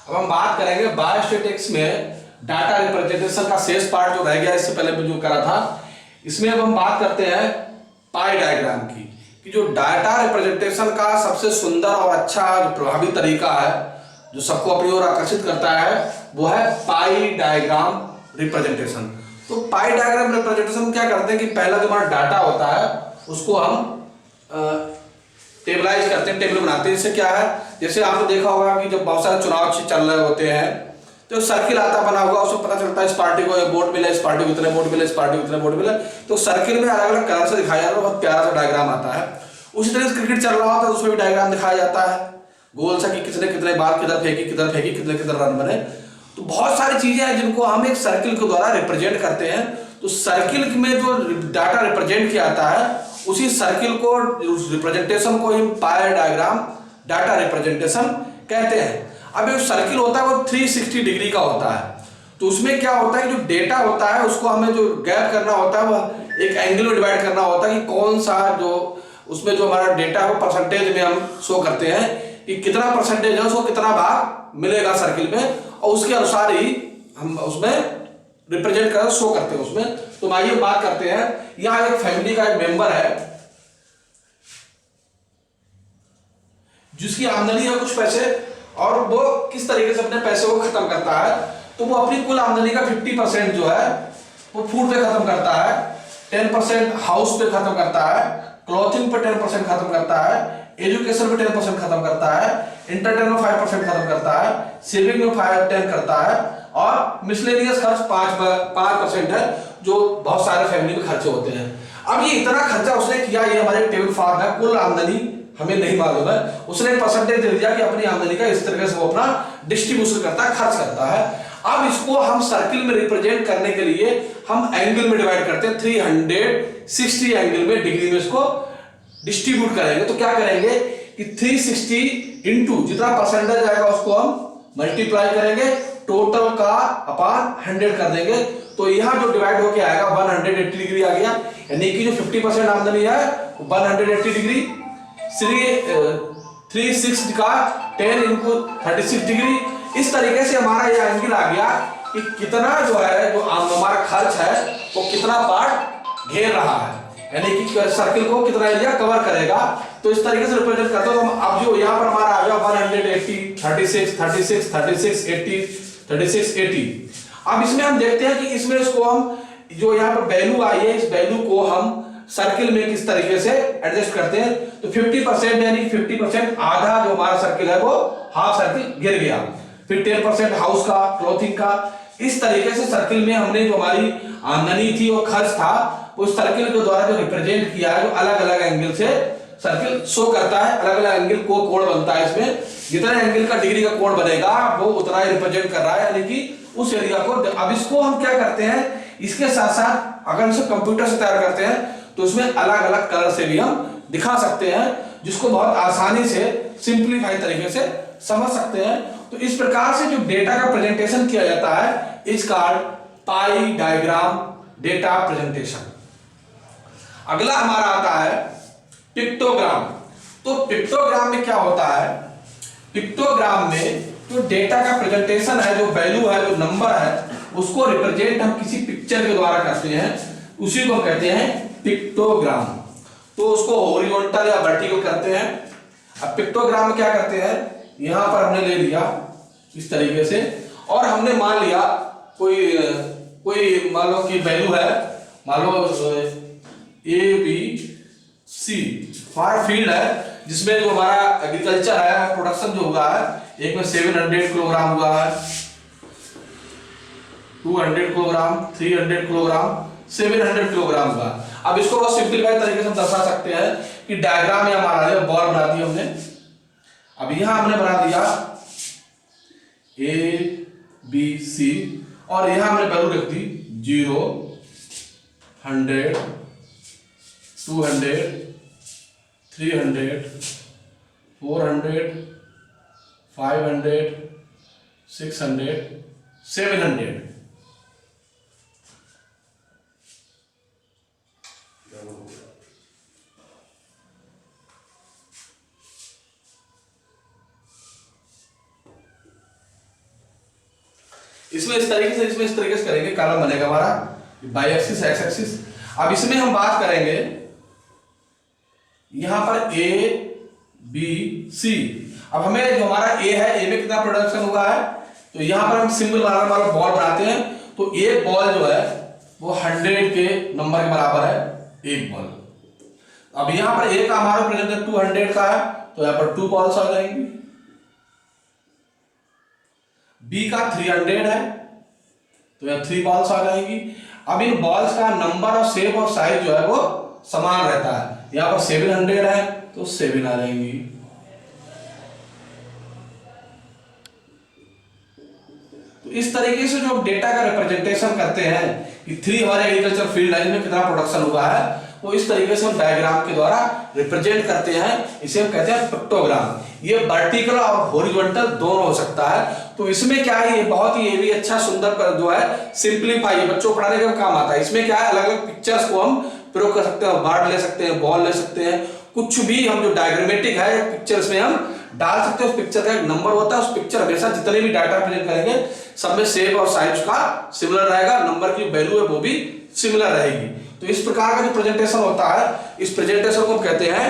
अब हम बात करेंगे बायोस्टैटिक्स में डाटा रिप्रेजेंटेशन का शेष पार्ट जो रह गया इससे पहले भी जो करा था। इसमें अब हम बात करते हैं पाई डायग्राम की, कि जो डाटा रिप्रेजेंटेशन का सबसे सुंदर और अच्छा जो प्रभावी तरीका है जो सबको अपनी ओर आकर्षित करता है वो है पाई डायग्राम रिप्रेजेंटेशन। तो पाई डायग्राम रिप्रेजेंटेशन क्या करते हैं कि पहला जो हमारा डाटा होता है उसको हम टेबलाइज करते हैं, टेबल बनाते हैं। इससे क्या है, जैसे आपने देखा होगा कि जब बहुत सारे चुनाव चल रहे होते हैं तो सर्किल आता बना हुआ, उसको पता चलता है इस पार्टी को वोट मिले, इस पार्टी को इतने वोट मिले, इस पार्टी को इतने वोट मिले। तो सर्किल में अलग अलग कलर से दिखाया जाता है, बहुत प्यारा सा डायग्राम आता है। उसी तरह से क्रिकेट चल रहा होता है उसमें भी डायग्राम दिखाया जाता है, गोल सा कि कितने कितने बाल किधर फेंकी कितने कितने रन बने। तो बहुत सारी चीजें हैं जिनको हम एक सर्किल के द्वारा रिप्रेजेंट करते हैं। तो सर्किल में जो डाटा रिप्रेजेंट किया जाता है उसी सर्किल को, रिप्रेजेंटेशन को ही पाई डायग्राम डाटा रिप्रेजेंटेशन कहते हैं। अब एक सर्किल होता है वो 360 डिग्री का होता है। तो उसमें क्या होता है कि जो डेटा होता है उसको हमें जो गैप करना होता है वह एक एंगल में डिवाइड करना होता है कि कौन सा जो उसमें जो हमारा डेटा है वो परसेंटेज में हम शो करते हैं कि कितना परसेंटेज है, उसको कितना भाग मिलेगा सर्किल में, और उसके अनुसार ही हम उसमें रिप्रेजेंट कर शो करते हैं उसमें। तो आइए बात करते हैं, यहाँ एक फैमिली का एक मेंबर है जिसकी आमदनी है कुछ पैसे, और वो किस तरीके से अपने पैसे को खत्म करता है। तो वो अपनी कुल आमदनी का 50% जो है वो फूड पे खत्म करता है, 10% हाउस पे खत्म करता है, क्लॉथिंग पे 10% खत्म करता है, एजुकेशन पे 10% खत्म करता है, इंटरटेनमेंट में 5% खत्म करता है, सेविंग में 5-10 करता है, और मिसलेनियस खर्च 5% है जो बहुत सारे फैमिली में खर्चे होते हैं। अब ये इतना खर्चा उसने किया, ये हमारे टेबल फॉर्म है, कुल आमदनी हमें नहीं मालूम है, उसने परसेंटेज दे दिया कि अपनी आमदनी का इस तरीके से वो अपना डिस्ट्रीब्यूशन करता है, खर्च करता है। अब इसको हम सर्किल में रिप्रेजेंट करने के लिए हम एंगल में डिवाइड करते हैं, 360 एंगल में, डिग्री में इसको डिस्ट्रीब्यूट करेंगे। तो क्या करेंगे कि 360 इंटू जितना परसेंटेज आएगा उसको हम मल्टीप्लाई करेंगे, टोटल का अपॉन 100 कर देंगे। तो यहां जो डिवाइड होके आएगा 180 डिग्री आ गया, यानी कि जो 50% आमदनी है 180 डिग्री, 360 का 10 इंटू 36 डिग्री। इस तरीके से हमारा यह एंगल आ गया कि कितना जो है जो हमारा खर्च है वो कितना पार्ट घेर रहा है, यानी कि सर्किल को कितना एरिया कवर करेगा। तो इस तरीके से रिप्रेजेंट करते हो। तो हम अब जो यहाँ पर हमारा आ गया 180, 36, 36, 36, 80, 36, 80। अब इसमें हम देखते हैं कि इसमें इसको हम जो यहाँ पर वैल्यू आई है इस वैल्यू को हम सर्किल में किस तरीके से एडजस्ट करते हैं। तो 50% यानी 50% आधा जो हमारा सर्किल है वो हाफ सर्किल गिर गया, फिर 10% हाउस का, क्लॉथिंग का। इस तरीके से सर्किल में हमने जो हमारी आमदनी थी और खर्च था उस सर्किल के द्वारा जो रिप्रेजेंट किया है, जो अलग अलग एंगल से सर्किल शो करता है, अलग अलग एंगल को कोण बनता है। इसमें जितना एंगल का डिग्री का कोण बनेगा वो उतना ही रिप्रेजेंट कर रहा है, यानी कि उस एरिया को। अब इसको हम क्या करते हैं, इसके साथ साथ अगर इसे कंप्यूटर से तैयार करते हैं तो उसमें अलग अलग कलर से भी हम दिखा सकते हैं, जिसको बहुत आसानी से सिंप्लीफाई तरीके से समझ सकते हैं। तो इस प्रकार से जो डेटा का प्रेजेंटेशन किया जाता है is called pi diagram data presentation. अगला हमारा आता है पिक्टोग्राम। तो पिक्टोग्राम में क्या होता है, पिक्टोग्राम में जो डेटा का प्रेजेंटेशन है, जो वैल्यू है, जो नंबर है, उसको रिप्रेजेंट हम किसी पिक्चर के द्वारा करते हैं, उसी को कहते हैं पिक्टोग्राम। तो उसको हॉरिजॉन्टल या वर्टिकल करते हैं। अब पिक्टोग्राम में क्या करते हैं, यहां पर हमने ले लिया इस तरीके से, और हमने मान लिया कोई मान लो कि वैल्यू है, मान लो ABC हमारा फील्ड है जिसमें जो हमारा एग्रीकल्चर है, प्रोडक्शन जो हुआ है, एक में 700 किलोग्राम हुआ है, 200 किलोग्राम, 300 किलोग्राम, 700 किलोग्राम हुआ। अब इसको बहुत सिंपलीफाइड तरीके से हम दर्शा सकते हैं कि डायग्राम में हमारा है बॉल बना दी हमने। अब यहां हमने बना दिया ABC और यहां हमने वैल्यू रख दी 0, 100, 200, 300, 400, 500, 600, 700। इसमें इस तरीके से करेंगे, कॉलम बनेगा हमारा बाई एक्सिस एक्स एक्सिस। अब इसमें हम बात करेंगे यहां पर ए बी सी। अब हमें जो हमारा ए है, ए में कितना प्रोडक्शन हुआ है, तो यहां पर हम सिंबल बनाने वाला बॉल बनाते हैं। तो एक बॉल जो है वो 100 के नंबर के बराबर है, एक बॉल। अब यहां पर ए का हमारा प्रेजेंट 200 का है, तो यहां पर 2 बॉल्स आ जाएंगी। बी का 300 है, तो यहां 3 बॉल्स आ जाएंगी। अब इन बॉल्स का नंबर और शेप और साइज जो है वो समान रहता है। यहां पर 700 है, तो 7 आ जाएंगी। तो इस तरीके से जो डेटा का रिप्रेजेंटेशन करते हैं कि 3 हमारे एग्रीकल्चर फील्ड लाइन में कितना प्रोडक्शन हुआ है, वो इस तरीके से हम डायग्राम के द्वारा रिप्रेजेंट करते हैं। इसे हम कहते हैं पिक्टोग्राम। ये वर्टिकल और हॉरिजॉन्टल दोनों हो सकता है। तो इसमें क्या है, ये बहुत ही ये भी अच्छा सुंदर पर जो है सिंप्लीफाई है, बच्चों को पढ़ाने का काम आता है। इसमें क्या है, अलग अलग पिक्चर्स को हम प्रयोग कर सकते हैं, वर्ड ले सकते हैं, बॉल ले सकते हैं, कुछ भी हम जो डायग्रामेटिक है पिक्चर्स में हम डाल सकते हैं। उस पिक्चर का एक नंबर होता है, उस पिक्चर हमेशा जितने भी डाटा प्रेजेंट करेंगे सब में शेप और साइज का सिमिलर रहेगा, नंबर की वैल्यू है वो भी सिमिलर रहेगी। तो इस प्रकार का जो प्रेजेंटेशन होता है, इस प्रेजेंटेशन को कहते हैं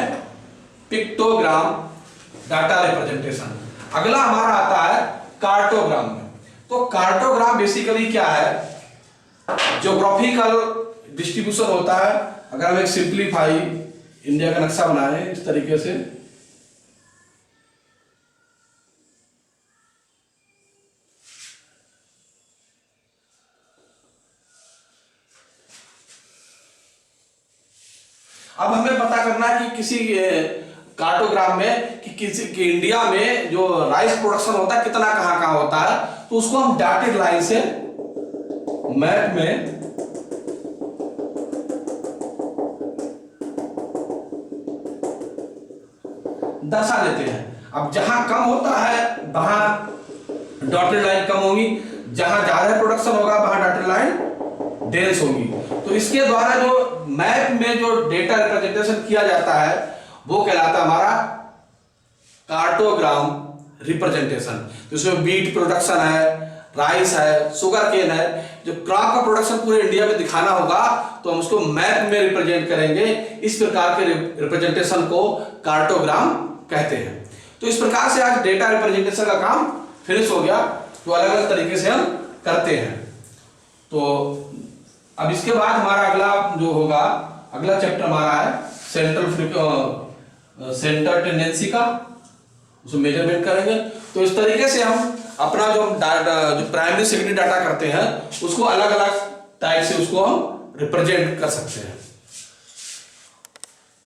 पिक्टोग्राम डाटा रिप्रेजेंटेशन। अगला हमारा आता है कार्टोग्राम में। तो कार्टोग्राम बेसिकली क्या है, ज्योग्राफिकल डिस्ट्रीब्यूशन होता है। अगर हम एक सिंप्लीफाई इंडिया का नक्शा बनाए इस तरीके से, अब हमें पता करना है कि किसी कार्टोग्राम में कि किसी कि इंडिया में जो राइस प्रोडक्शन होता है कितना कहां कहां होता है, तो उसको हम डॉटेड लाइन से मैप में दर्शा देते हैं। अब जहां कम होता है वहां डॉटेड लाइन कम होगी, जहां ज्यादा प्रोडक्शन होगा वहां डॉटेड लाइन डेंस होगी। तो इसके द्वारा जो मैप में जो डेटा रिप्रेजेंटेशन किया जाता है वो कहलाता है हमारा कार्टोग्राम रिप्रेजेंटेशन। तो इसमें वीट प्रोडक्शन है, राइस है, शुगर केन है, जो क्रॉप का प्रोडक्शन पूरे इंडिया में दिखाना होगा तो हम उसको मैप में रिप्रेजेंट करेंगे। इस प्रकार के रिप्रेजेंटेशन को कार्टोग्राम कहते हैं। तो इस प्रकार से आज डेटा रिप्रेजेंटेशन का काम फिनिश हो गया, जो अलग अलग तरीके से हम करते हैं। तो अब इसके बाद हमारा अगला जो होगा, अगला चैप्टर हमारा है सेंटर टेंडेंसी का, उसको मेजरमेंट करेंगे। तो इस तरीके से हम अपना जो प्राइमरी सेकेंडरी डाटा करते हैं उसको अलग अलग टाइप से उसको हम रिप्रेजेंट कर सकते हैं।